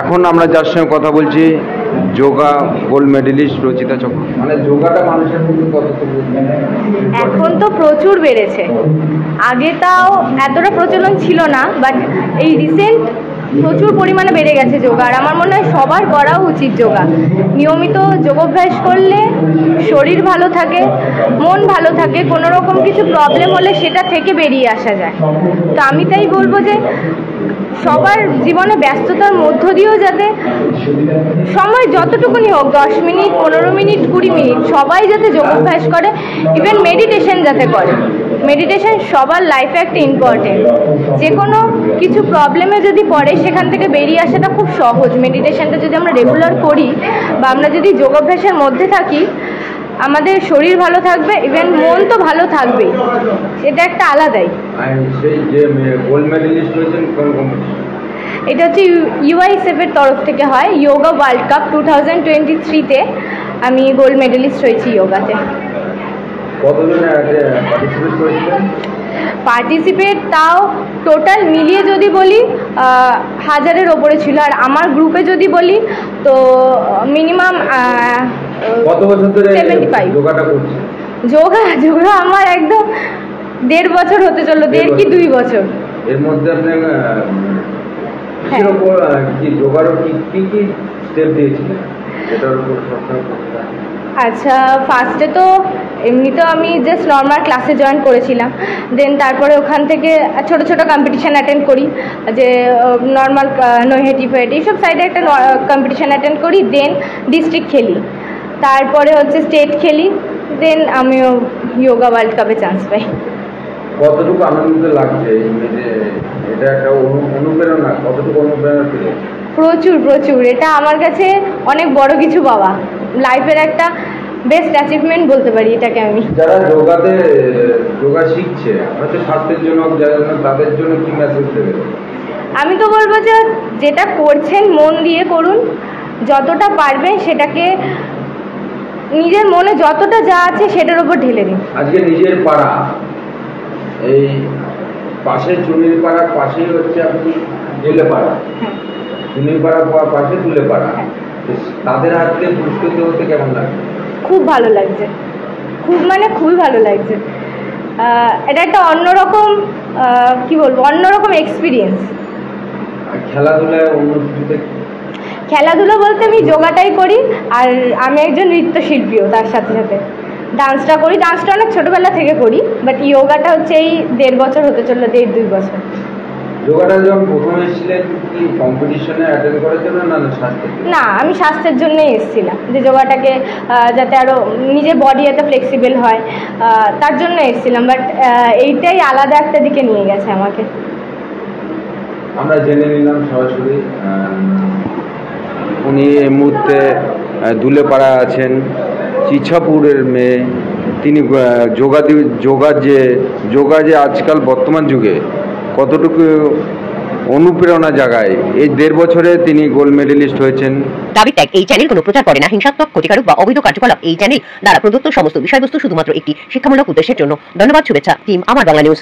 এখন আমরা যার সঙ্গে কথা বলছি যোগা গোল্ড মেডেলিস্ট রচিতা চক্র। মানে যোগাটা মানুষের মধ্যে কতটুকু? এখন তো প্রচুর বেড়েছে, আগে তাও এতটা প্রচলন ছিল না, বাট এই রিসেন্ট প্রচুর পরিমাণে বেড়ে গেছে যোগা। আর আমার মনে হয় সবার করা উচিত যোগা। নিয়মিত যোগাভ্যাস করলে শরীর ভালো থাকে, মন ভালো থাকে, কোনো রকম কিছু প্রবলেম হলে সেটা থেকে বেরিয়ে আসা যায়। তো আমি তাই বলবো যে সবার জীবনে ব্যস্ততার মধ্য দিয়েও যাতে সময় যতটুকুনি হোক, 10 মিনিট, 15 মিনিট, 20 মিনিট, সবাই যাতে যোগাভ্যাস করে, ইভেন মেডিটেশন যাতে করে। মেডিটেশন সবার লাইফে একটা ইম্পর্টেন্ট। যে কোনো কিছু প্রবলেমে যদি পড়ে সেখান থেকে বেরিয়ে আসাটা খুব সহজ। মেডিটেশনটা যদি আমরা রেগুলার করি বা আমরা যদি যোগাভ্যাসের মধ্যে থাকি, আমাদের শরীর ভালো থাকবে, ইভেন মন তো ভালো থাকবেই। এটা একটা আলাদাই। এটা হচ্ছে UISF-এর তরফ থেকে হয়, যোগা ওয়ার্ল্ড কাপ 2023-তে আমি গোল্ড মেডেলিস্ট হয়েছি যোগাতে। পার্টিসিপেট তাও টোটাল মিলিয়ে যদি বলি 1000-এর ওপরে ছিল। আর আমার গ্রুপে যদি বলি তো মিনিমাম 75। যোগা আমার একদম 1.5 বছর হতে চললো, 1.5 কি 2 বছর। এর মধ্যে আপনি আচ্ছা, ফার্স্টে তো এমনিতেও আমি জাস্ট নর্মাল ক্লাসে জয়েন করেছিলাম। দেন তারপরে ওখান থেকে ছোট ছোট কম্পিটিশান অ্যাটেন্ড করি, যে নর্মাল নৈহাটি ফেটি এইসব সাইডে একটা কম্পিটিশান অ্যাটেন্ড করি। দেন ডিস্ট্রিক্ট খেলি, তারপরে হচ্ছে স্টেট খেলি। দেন আমিও যোগা ওয়ার্ল্ড কাপে চান্স পাই। কতটুকু আনন্দ লাগছে, এটা একটা অনুপ্রেরণা, কতটুকু অনুপ্রেরণা ছিল? প্রচুর প্রচুর। এটা আমার কাছে অনেক বড় কিছু পাওয়া, লাইফের একটা বেস্ট অ্যাচিভমেন্ট বলতে পারি এটাকে আমি। যারা যোগা শিখছে হয়তো স্বাস্থ্যের জন্য, তাদের জন্য কি মেসেজ দেবে? আমি তো বলবো যে যেটা করছেন মন দিয়ে করুন, যতটা পারবেন সেটাকে নিজের মনে যতটা যা আছে সেটার উপর ঢেলে দিন। আজকে নিজের পাড়া, এই পাশে চুনির পাড়ার পাশেই হচ্ছে আপনি তুলে পাড়া, চুনির পাড়ার পাশে তুলে পাড়া, তাদের হাত থেকে পুরস্কৃত হতে কেমন লাগছে? খুব ভালো লাগছে, খুবই ভালো লাগছে। এটা একটা অন্যরকম, কি বলবো, অন্যরকম এক্সপিরিয়েন্স। খেলাধুলায় অন্য কিছুতে? খেলাধুলো বলতে আমি যোগাটাই করি, আর আমি একজন নৃত্যশিল্পীও তার সাথে সাথে ডান্সটা করি। ডান্সটা অনেক ছোটোবেলা থেকে করি, বাট যোগাটা হচ্ছে এই 1.5 বছর হতে চললো, 1.5-2 বছর। যোগাটা যখন প্রথমে এসেছিলেন কি কম্পিটিশনে অ্যাটেন্ড করার জন্য না স্বাস্থ্যের? না, আমি স্বাস্থ্যের জন্যই এসেছিলাম, যে যোগাটাকে যাতে আরও নিজের বডি এত ফ্লেক্সিবল হয় তার জন্য এসেছিলাম। বাট এইটাই আলাদা একটা দিকে নিয়ে গেছে আমাকে। আমরা জেনে নিলাম সরাসরি উনি এই মুহূর্তে দুলেপাড়া আছেন, চিছাপুরের মেয়ে। তিনি যোগা যে আজকাল বর্তমান যুগে কতটুকু অনুপ্রেরণা জায়গায়, এই 1.5 বছরে তিনি গোল্ড মেডেলিস্ট হয়েছেন। দাবি ত্যাগ। এই চ্যানেল কোনো প্রচার করে না হিংসাত্মক, ক্ষতিকারক বা অবৈধ কার্যকলাপ। এই চ্যানেল দ্বারা প্রদত্ত সমস্ত বিষয়বস্তু শুধুমাত্র একটি শিক্ষামূলক উদ্দেশ্যের জন্য। ধন্যবাদ। শুভেচ্ছা টিম আমার বাংলা নিউজ।